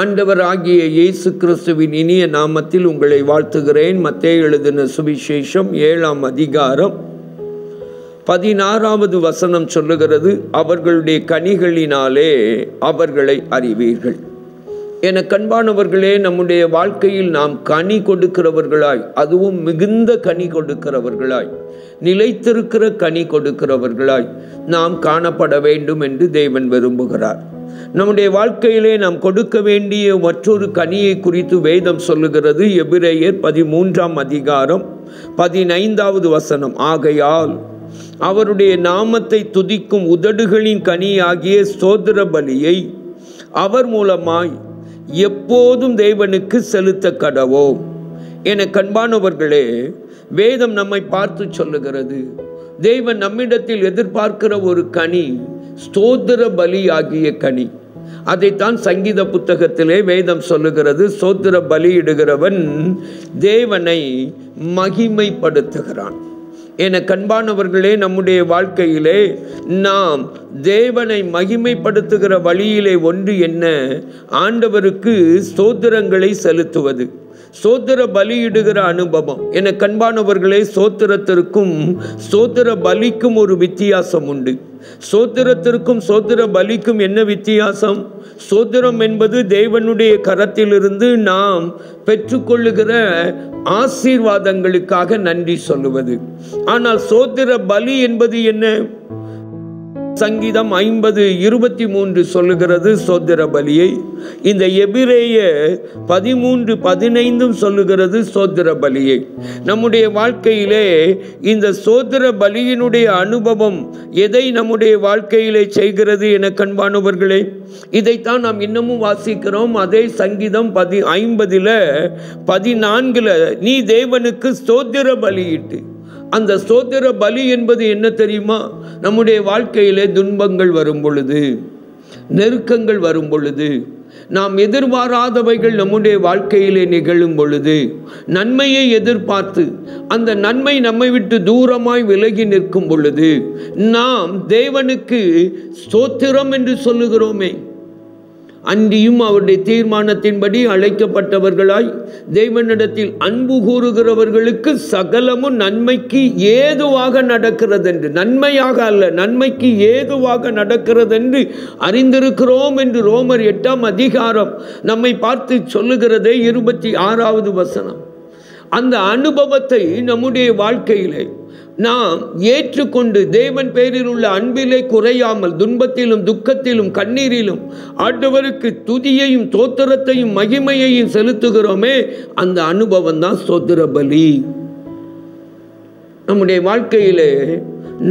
ஆண்டவராகிய இயேசு கிறிஸ்துவின் இனிய நாமத்தில் உங்களை வாழ்த்துகிறேன். மத்தேயு எழுதின சுவிசேஷம் 7ஆம் அதிகாரம் 16வது வசனம் சொல்லுகிறது, அவர்களுடைய கனிகளினாலே அவர்களை அறிவீர்கள். என கண்பானவர்களே, நம்முடைய வாழ்க்கையில் நாம் கனி கொடுக்கிறவர்களாய், அதுவும் மிகுந்த கனி கொடுக்கிறவர்களாய், நிலைத்திருக்கிற கனி கொடுக்கிறவர்களாய் நாம் காணப்பட வேண்டும் என்று தேவன் விரும்புகிறார். நம்முடைய வாழ்க்கையிலே நாம் கொடுக்க வேண்டிய மற்றொரு கனியை குறித்து வேதம் சொல்லுகிறது. எபிரேயர் 13ஆம் அதிகாரம் 15வது வசனம், ஆகையால் அவருடைய நாமத்தை துதிக்கும் உதடுகளின் கனியாகிய ஸ்தோத்திர பலியை அவர் மூலமாய் எப்போதும் தேவனுக்கு செலுத்த கடவோம். என கண்பானவர்களே, வேதம் நம்மை பார்த்து சொல்லுகிறது, தேவன் நம்மிடத்தில் எதிர்பார்க்கிற ஒரு கனி ஸ்தோத்திர பலி ஆகிய கனி. அதைத்தான் சங்கீத புத்தகத்திலே வேதம் சொல்லுகிறது, ஸ்தோத்திர பலியிடுகிறவன் தேவனை மகிமைப்படுத்துகிறான். என கண்பானவர்களே, நம்முடைய வாழ்க்கையிலே நாம் தேவனை மகிமைப்படுத்துகிற வழியிலே ஒன்று என்ன? ஆண்டவருக்கு ஸ்தோத்திரங்களை செலுத்துவது, ஸ்தோத்திர பலியிடுகிற அனுபவம். என கண்பானவர்களே, ஸ்தோத்திரத்திற்கும் ஸ்தோத்திர பலிக்கும் ஒரு வித்தியாசம் உண்டு. ஸ்தோத்திரத்திற்கும் ஸ்தோத்திர பலிக்கும் என்ன வித்தியாசம்? ஸ்தோத்திரம் என்பது தேவனுடைய கரத்திலிருந்து நாம் பெற்றுக்கொள்ளுகிற ஆசீர்வாதங்களுக்காக நன்றி சொல்லுவது. ஆனால் ஸ்தோத்திர பலி என்பது என்ன? சங்கீதம் 50:23 சொல்லுகிறது ஸ்தோத்திர பலியை. இந்த எபிரேயர் 13:15 சொல்லுகிறது ஸ்தோத்திர பலியை. நம்முடைய வாழ்க்கையிலே இந்த ஸ்தோத்திர பலியினுடைய அனுபவம் எதை நம்முடைய வாழ்க்கையிலே செய்கிறது என கண்பானவர்களே? இதைத்தான் நாம் இன்னமும் வாசிக்கிறோம். அதே சங்கீதம் 50:14 நீ தேவனுக்கு ஸ்தோத்திர பலியிட்டு. அந்த ஸ்தோத்திர பலி என்பது என்ன தெரியுமா? நம்முடைய வாழ்க்கையிலே துன்பங்கள் வரும் பொழுது, நெருக்கங்கள் வரும் பொழுது, நாம் எதிர்பாராதவைகள் நம்முடைய வாழ்க்கையிலே நிகழும் பொழுது, நன்மையை எதிர்பார்த்து அந்த நன்மை நம்மை விட்டு தூரமாய் விலகி நிற்கும் பொழுது நாம் தேவனுக்கு ஸ்தோத்திரம் என்று சொல்லுகிறோமே. அன்றியும் அவருடைய தீர்மானத்தின்படி அழைக்கப்பட்டவர்களாய் தேவனிடத்தில் அன்பு கூறுகிறவர்களுக்கு சகலமும் நன்மைக்கு ஏதுவாக நடக்கிறது என்று, நன்மையாக அல்ல, நன்மைக்கு ஏதுவாக நடக்கிறது என்று அறிந்திருக்கிறோம் என்று ரோமர் 8ஆம் அதிகாரம் நம்மை பார்த்து சொல்லுகிறதே 26வது வசனம். அந்த அனுபவத்தை நம்முடைய வாழ்க்கையிலே நாம் ஏற்றுக்கொண்டு தேவன் பேரில் உள்ள அன்பிலே குறையாமல் துன்பத்திலும் துக்கத்திலும் கண்ணீரிலும் ஆண்டவருக்கு துதியையும் தோத்திரத்தையும் மகிமையையும் செலுத்துகிறோமே, அந்த அனுபவம் தான் ஸ்தோத்திர பலி. நம்முடைய வாழ்க்கையிலே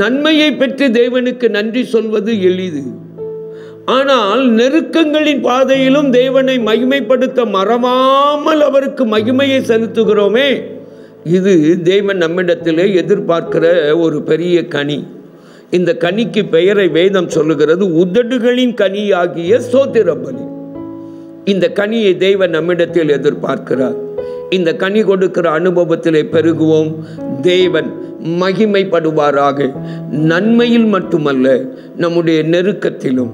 நன்மையை பெற்று தேவனுக்கு நன்றி சொல்வது எளிது. ஆனால் நெருக்கங்களின் பாதையிலும் தேவனை மகிமைப்படுத்த மறவாமல் அவருக்கு மகிமையை செலுத்துகிறோமே, இது தேவன் நம்மிடத்திலே எதிர்பார்க்கிற ஒரு பெரிய கனி. இந்த கனிக்கு பெயரை வேதம் சொல்லுகிறது உதடுகளின் கனியாகிய ஸ்தோத்திர பலி. இந்த கனியை தேவன் நம்மிடத்தில் எதிர்பார்க்கிறார். இந்த கனி கொடுக்கிற அனுபவத்திலே பெருகுவோம். தேவன் மகிமைப்படுவாராக. நன்மையில் மட்டுமல்ல, நம்முடைய நெருக்கத்திலும்,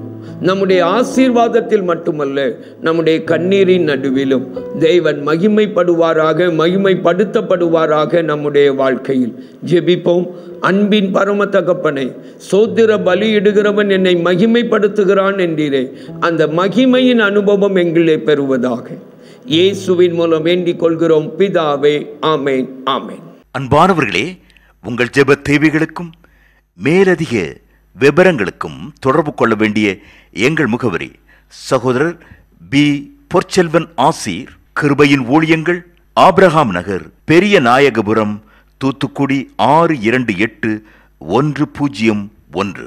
நம்முடைய ஆசீர்வாதத்தில் மட்டுமல்ல, நம்முடைய கண்ணீரின் நடுவிலும் தேவன் மகிமைப்படுவாராக, மகிமைப்படுத்தப்படுவாராக நம்முடைய வாழ்க்கையில். ஜெபிப்போம். அன்பின் பரம தகப்பனே, ஸ்தோத்திர பலியிடுகிறவன் என்னை மகிமைப்படுத்துகிறான் என்றீரே, அந்த மகிமையின் அனுபவம் எங்களே பெறுவதாக இயேசுவின் மூலம் வேண்டிக் கொள்கிறோம் பிதாவே. ஆமேன், ஆமேன். அன்பானவர்களே, உங்கள் ஜெப தேவைகளுக்கும் மேலதிக விவரங்களுக்கும் தொடர்பு கொள்ள வேண்டிய எங்கள் முகவரி: சகோதரர் பி. பொற்செல்வன் ஆசீர், கிருபையின் ஊழியங்கள், ஆபிரகாம் நகர், பெரிய நாயகபுரம், தூத்துக்குடி 628101.